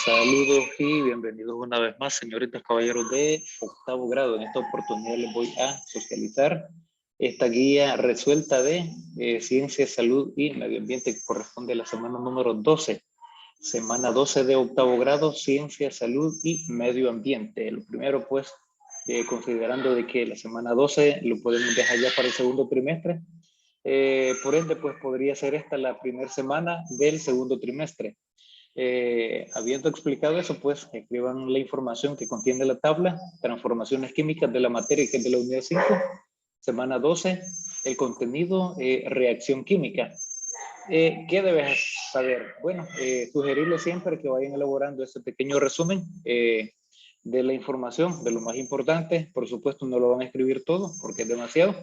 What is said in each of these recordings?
Saludos y bienvenidos una vez más, señoritas, caballeros de octavo grado. En esta oportunidad les voy a socializar esta guía resuelta de ciencia, salud y medio ambiente que corresponde a la semana número 12. Semana 12 de octavo grado, ciencia, salud y medio ambiente. Lo primero, pues, considerando de que la semana 12 lo podemos dejar ya para el segundo trimestre. Por ende, pues podría ser esta la primera semana del segundo trimestre. Habiendo explicado eso, pues escriban la información que contiene la tabla, transformaciones químicas de la materia que es de la unidad 5, semana 12, el contenido, reacción química. ¿Qué debes saber? Bueno, sugerirles siempre que vayan elaborando este pequeño resumen de la información, de lo más importante. Por supuesto, no lo van a escribir todo porque es demasiado,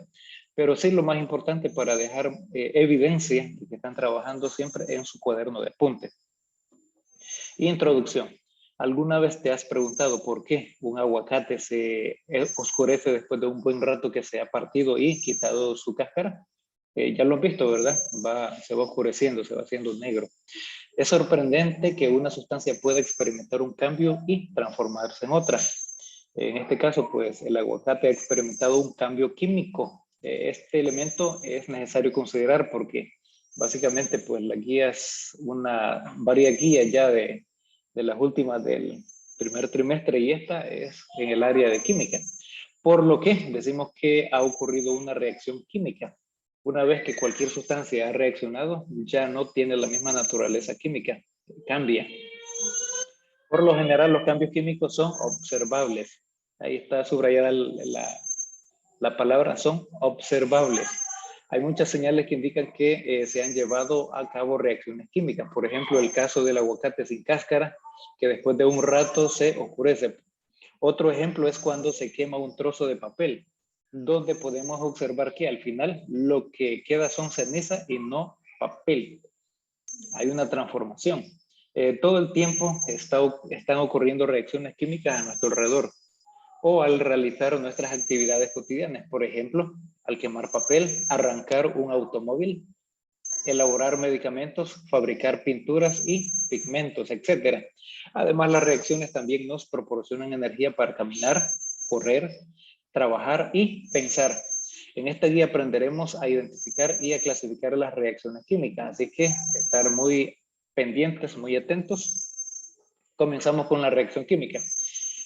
pero sí lo más importante para dejar evidencia de que están trabajando siempre en su cuaderno de apuntes. Introducción. ¿Alguna vez te has preguntado por qué un aguacate se oscurece después de un buen rato que se ha partido y quitado su cáscara? Ya lo has visto, ¿verdad? Se va oscureciendo, se va haciendo negro. Es sorprendente que una sustancia pueda experimentar un cambio y transformarse en otra. En este caso, pues, el aguacate ha experimentado un cambio químico. Este elemento es necesario considerar porque básicamente, pues, la guía es varias guías ya de las últimas del primer trimestre y esta es en el área de química. Por lo que decimos que ha ocurrido una reacción química. Una vez que cualquier sustancia ha reaccionado, ya no tiene la misma naturaleza química, cambia. Por lo general, los cambios químicos son observables. Ahí está subrayada la palabra, son observables. Hay muchas señales que indican que se han llevado a cabo reacciones químicas. Por ejemplo, el caso del aguacate sin cáscara, que después de un rato se oscurece. Otro ejemplo es cuando se quema un trozo de papel, donde podemos observar que al final lo que queda son cenizas y no papel. Hay una transformación. Todo el tiempo están ocurriendo reacciones químicas a nuestro alrededor o al realizar nuestras actividades cotidianas. Por ejemplo, al quemar papel, arrancar un automóvil, elaborar medicamentos, fabricar pinturas y pigmentos, etc. Además, las reacciones también nos proporcionan energía para caminar, correr, trabajar y pensar. En esta guía aprenderemos a identificar y a clasificar las reacciones químicas, así que estar muy pendientes, muy atentos. Comenzamos con la reacción química.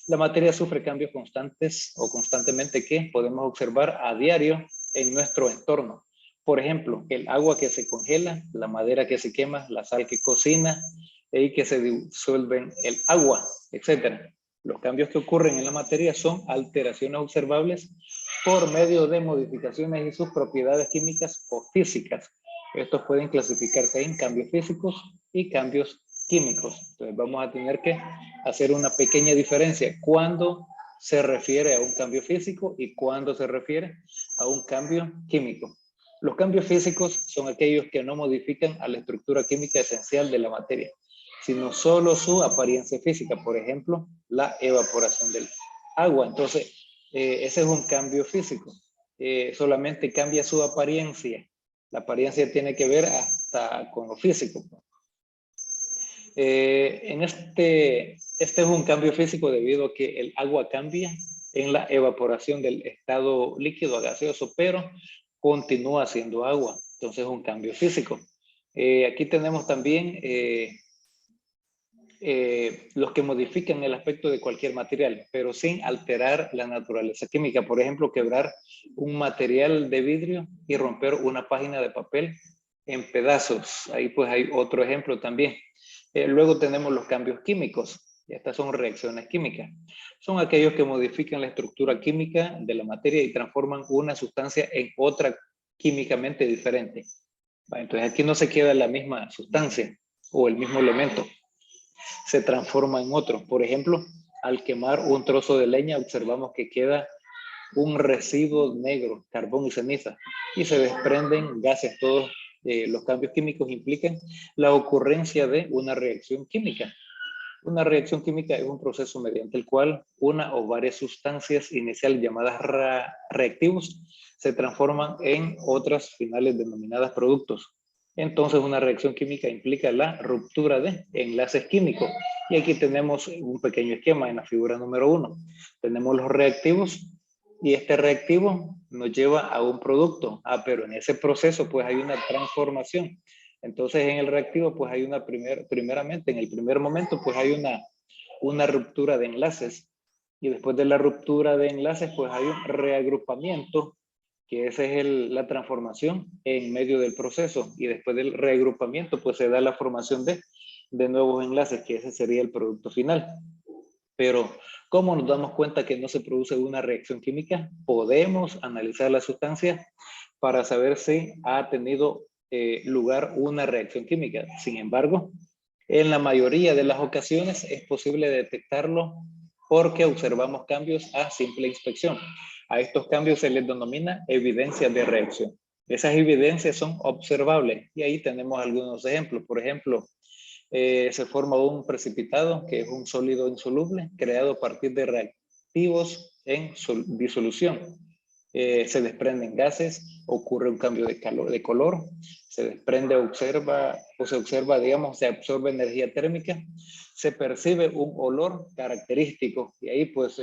La materia sufre cambios constantes o constantemente que podemos observar a diario en nuestro entorno. Por ejemplo, el agua que se congela, la madera que se quema, la sal que cocina y que se disuelve en el agua, etc. Los cambios que ocurren en la materia son alteraciones observables por medio de modificaciones en sus propiedades químicas o físicas. Estos pueden clasificarse en cambios físicos y cambios químicos. Entonces vamos a tener que hacer una pequeña diferencia cuando se refiere a un cambio físico y cuando se refiere a un cambio químico. Los cambios físicos son aquellos que no modifican a la estructura química esencial de la materia, sino solo su apariencia física, por ejemplo, la evaporación del agua. Entonces, ese es un cambio físico. Solamente cambia su apariencia. La apariencia tiene que ver hasta con lo físico. Este es un cambio físico debido a que el agua cambia en la evaporación del estado líquido a gaseoso, pero continúa siendo agua. Entonces es un cambio físico. Aquí tenemos también los que modifican el aspecto de cualquier material, pero sin alterar la naturaleza química. Por ejemplo, quebrar un material de vidrio y romper una página de papel en pedazos. Ahí pues hay otro ejemplo también. Luego tenemos los cambios químicos. Estas son reacciones químicas. Son aquellos que modifican la estructura química de la materia y transforman una sustancia en otra químicamente diferente. Entonces aquí no se queda la misma sustancia o el mismo elemento. Se transforma en otro. Por ejemplo, al quemar un trozo de leña observamos que queda un residuo negro, carbón y ceniza, y se desprenden gases. Todos los cambios químicos implican la ocurrencia de una reacción química. Una reacción química es un proceso mediante el cual una o varias sustancias iniciales llamadas reactivos se transforman en otras finales denominadas productos. Entonces una reacción química implica la ruptura de enlaces químicos. Y aquí tenemos un pequeño esquema en la figura número 1. Tenemos los reactivos y este reactivo nos lleva a un producto. Pero en ese proceso pues hay una transformación. Entonces en el reactivo pues hay una primeramente en el primer momento pues hay una ruptura de enlaces. Y después de la ruptura de enlaces pues hay un reagrupamiento, que esa es la transformación en medio del proceso, y después del reagrupamiento pues se da la formación de nuevos enlaces, que ese sería el producto final. Pero ¿cómo nos damos cuenta que no se produce una reacción química? Podemos analizar la sustancia para saber si ha tenido lugar una reacción química. Sin embargo, en la mayoría de las ocasiones es posible detectarlo porque observamos cambios a simple inspección. A estos cambios se les denomina evidencias de reacción. Esas evidencias son observables y ahí tenemos algunos ejemplos. Por ejemplo, se forma un precipitado, que es un sólido insoluble creado a partir de reactivos en disolución. Se desprenden gases, ocurre un cambio de color, se desprende, se observa, digamos, se absorbe energía térmica, se percibe un olor característico, y ahí pues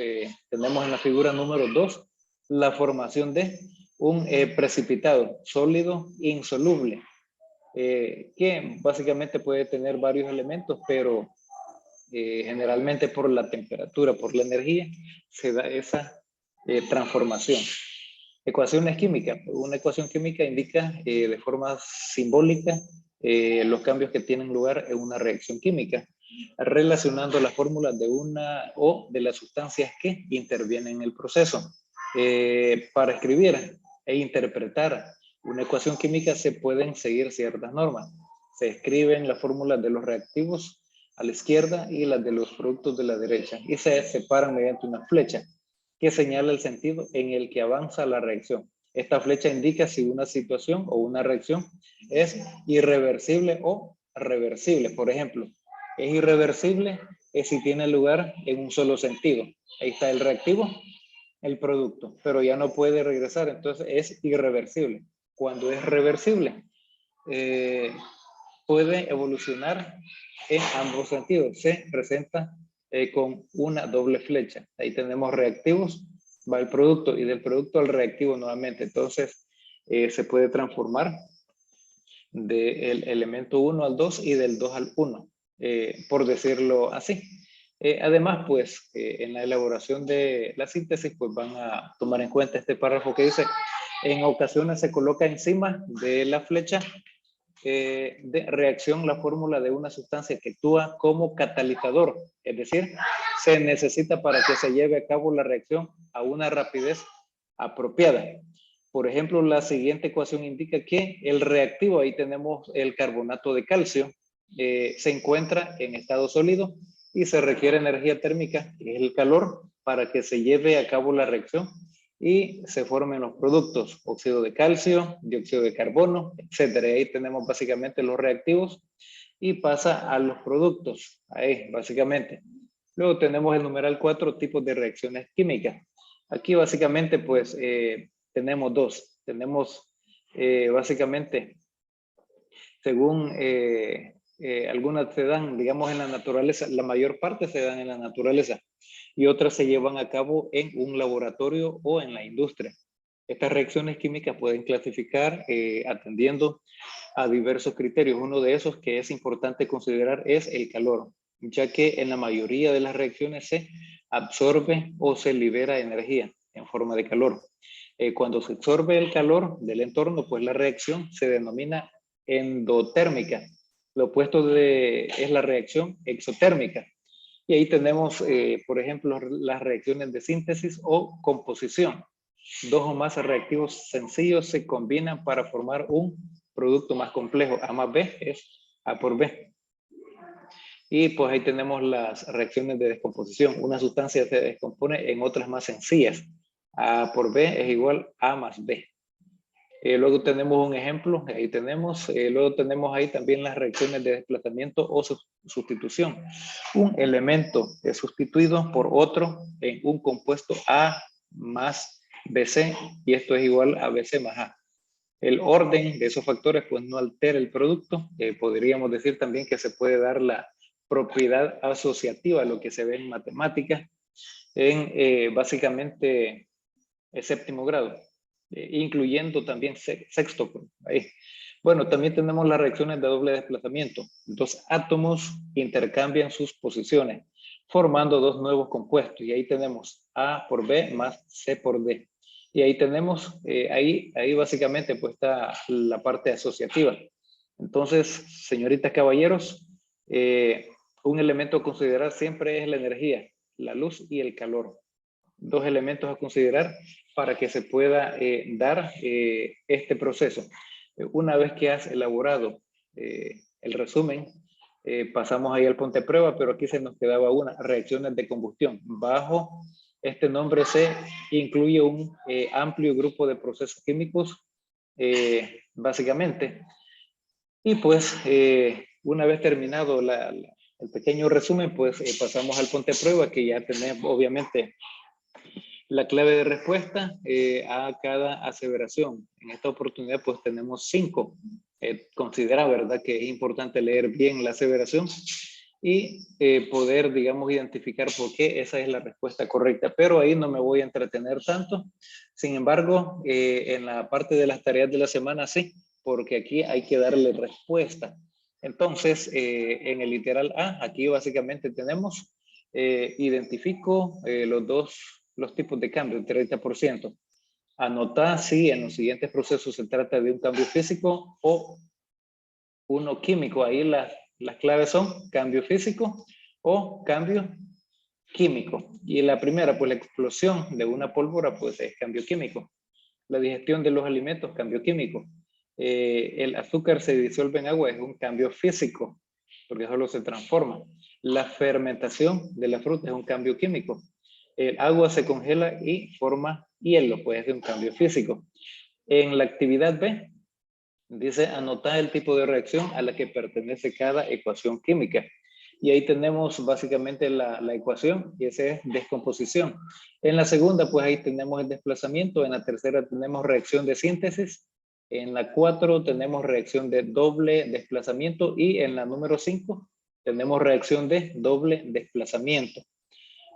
tenemos en la figura número 2 la formación de un precipitado sólido insoluble, que básicamente puede tener varios elementos, pero generalmente por la temperatura, por la energía, se da esa transformación. Ecuaciones químicas. Una ecuación química indica de forma simbólica los cambios que tienen lugar en una reacción química, relacionando las fórmulas de una o de las sustancias que intervienen en el proceso. Para escribir e interpretar una ecuación química se pueden seguir ciertas normas. Se escriben las fórmulas de los reactivos a la izquierda y las de los productos de la derecha, y se separan mediante una flecha que señala el sentido en el que avanza la reacción. Esta flecha indica si una situación o una reacción es irreversible o reversible. Por ejemplo, es irreversible es si tiene lugar en un solo sentido. Ahí está el reactivo, el producto, pero ya no puede regresar, entonces es irreversible. Cuando es reversible, puede evolucionar en ambos sentidos. Se presenta con una doble flecha. Ahí tenemos reactivos, va el producto, y del producto al reactivo nuevamente. Entonces se puede transformar del elemento 1 al 2 y del 2 al 1, por decirlo así. Además, pues, en la elaboración de la síntesis, pues van a tomar en cuenta este párrafo que dice: en ocasiones se coloca encima de la flecha de reacción la fórmula de una sustancia que actúa como catalizador, es decir, se necesita para que se lleve a cabo la reacción a una rapidez apropiada. Por ejemplo, la siguiente ecuación indica que el reactivo, ahí tenemos el carbonato de calcio, se encuentra en estado sólido y se requiere energía térmica, que es el calor, para que se lleve a cabo la reacción y se formen los productos: óxido de calcio, dióxido de carbono, etcétera. Y ahí tenemos básicamente los reactivos y pasa a los productos, ahí básicamente. Luego tenemos el numeral 4, tipos de reacciones químicas. Aquí básicamente pues tenemos dos. Tenemos básicamente, según algunas se dan, digamos, en la naturaleza, la mayor parte se dan en la naturaleza, y otras se llevan a cabo en un laboratorio o en la industria. Estas reacciones químicas pueden clasificar atendiendo a diversos criterios. Uno de esos que es importante considerar es el calor, ya que en la mayoría de las reacciones se absorbe o se libera energía en forma de calor. Cuando se absorbe el calor del entorno, pues la reacción se denomina endotérmica. Lo opuesto es la reacción exotérmica. Y ahí tenemos, por ejemplo, las reacciones de síntesis o composición. Dos o más reactivos sencillos se combinan para formar un producto más complejo. A más B es A por B. Y pues ahí tenemos las reacciones de descomposición. Una sustancia se descompone en otras más sencillas. A por B es igual a más B. Luego tenemos un ejemplo, ahí tenemos, luego tenemos ahí también las reacciones de desplazamiento o sustitución. Un elemento es sustituido por otro en un compuesto A más BC, y esto es igual a BC más A. el orden de esos factores pues no altera el producto. Podríamos decir también que se puede dar la propiedad asociativa, lo que se ve en matemáticas, en básicamente el séptimo grado, incluyendo también sexto. Ahí. Bueno, también tenemos las reacciones de doble desplazamiento. Dos átomos intercambian sus posiciones, formando dos nuevos compuestos. Y ahí tenemos A por B más C por D. Y ahí tenemos, ahí básicamente pues está la parte asociativa. Entonces, señoritas, caballeros, un elemento a considerar siempre es la energía, la luz y el calor. Dos elementos a considerar para que se pueda dar este proceso. Una vez que has elaborado el resumen, pasamos ahí al ponte prueba, pero aquí se nos quedaba una, reacciones de combustión. Bajo este nombre se incluye un amplio grupo de procesos químicos, básicamente. Y pues, una vez terminado el pequeño resumen, pues pasamos al ponte prueba, que ya tenemos, obviamente, la clave de respuesta a cada aseveración. En esta oportunidad pues tenemos 5. Considera, ¿verdad?, que es importante leer bien la aseveración y poder, digamos, identificar por qué esa es la respuesta correcta. Pero ahí no me voy a entretener tanto. Sin embargo, en la parte de las tareas de la semana sí, porque aquí hay que darle respuesta. Entonces, en el literal A, aquí básicamente tenemos, identifico los tipos de cambio, el 30%. Anota si en los siguientes procesos se trata de un cambio físico o uno químico. Ahí las claves son cambio físico o cambio químico. Y la primera, pues la explosión de una pólvora, pues es cambio químico. La digestión de los alimentos, cambio químico. El azúcar se disuelve en agua, es un cambio físico, porque solo se transforma. La fermentación de la fruta es un cambio químico. El agua se congela y forma hielo, pues es un cambio físico. En la actividad B, dice anotar el tipo de reacción a la que pertenece cada ecuación química. Y ahí tenemos básicamente la ecuación, y esa es descomposición. En la segunda, pues ahí tenemos el desplazamiento. En la tercera tenemos reacción de síntesis. En la 4 tenemos reacción de doble desplazamiento. Y en la número 5 tenemos reacción de doble desplazamiento.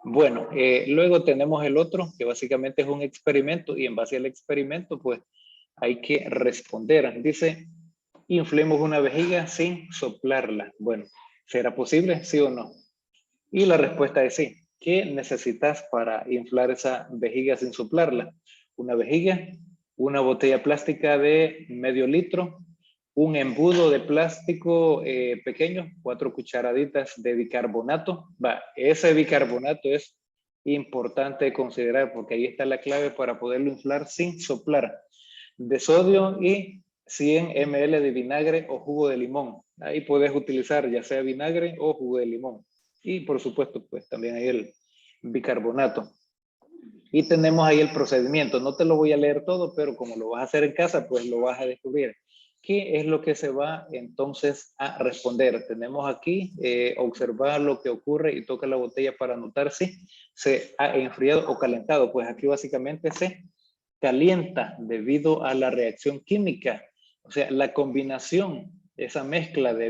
Bueno, luego tenemos el otro, que básicamente es un experimento. Y en base al experimento, pues hay que responder. Dice, inflemos una vejiga sin soplarla. Bueno, ¿será posible? ¿Sí o no? Y la respuesta es sí. ¿Qué necesitas para inflar esa vejiga sin soplarla? Una vejiga, una botella plástica de medio litro, un embudo de plástico pequeño, 4 cucharaditas de bicarbonato. Ese bicarbonato es importante considerar porque ahí está la clave para poderlo inflar sin soplar. De sodio y 100 ml de vinagre o jugo de limón. Ahí puedes utilizar ya sea vinagre o jugo de limón. Y por supuesto, pues también hay el bicarbonato. Y tenemos ahí el procedimiento. No te lo voy a leer todo, pero como lo vas a hacer en casa, pues lo vas a descubrir. ¿Qué es lo que se va entonces a responder? Tenemos aquí observar lo que ocurre y toca la botella para notar si se ha enfriado o calentado. Pues aquí básicamente se calienta debido a la reacción química. O sea, la combinación, esa mezcla de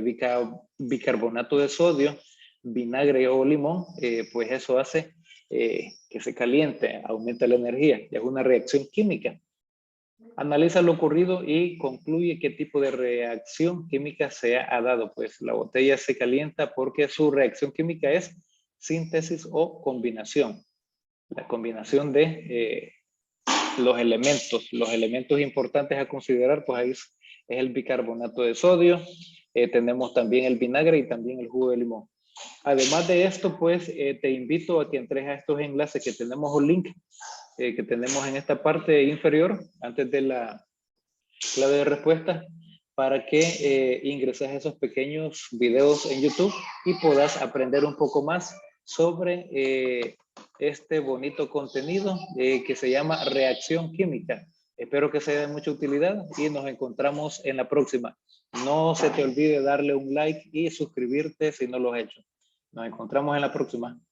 bicarbonato de sodio, vinagre o limón, pues eso hace que se caliente, aumenta la energía. Es una reacción química. Analiza lo ocurrido y concluye qué tipo de reacción química se ha dado. Pues la botella se calienta porque su reacción química es síntesis o combinación. La combinación de los elementos importantes a considerar, pues ahí es el bicarbonato de sodio, tenemos también el vinagre y también el jugo de limón. Además de esto, pues te invito a que entres a estos enlaces que tenemos un link que tenemos en esta parte inferior, antes de la clave de respuesta, para que ingreses a esos pequeños videos en YouTube y puedas aprender un poco más sobre este bonito contenido que se llama reacción química. Espero que sea de mucha utilidad y nos encontramos en la próxima. No se te olvide darle un like y suscribirte si no lo has hecho. Nos encontramos en la próxima.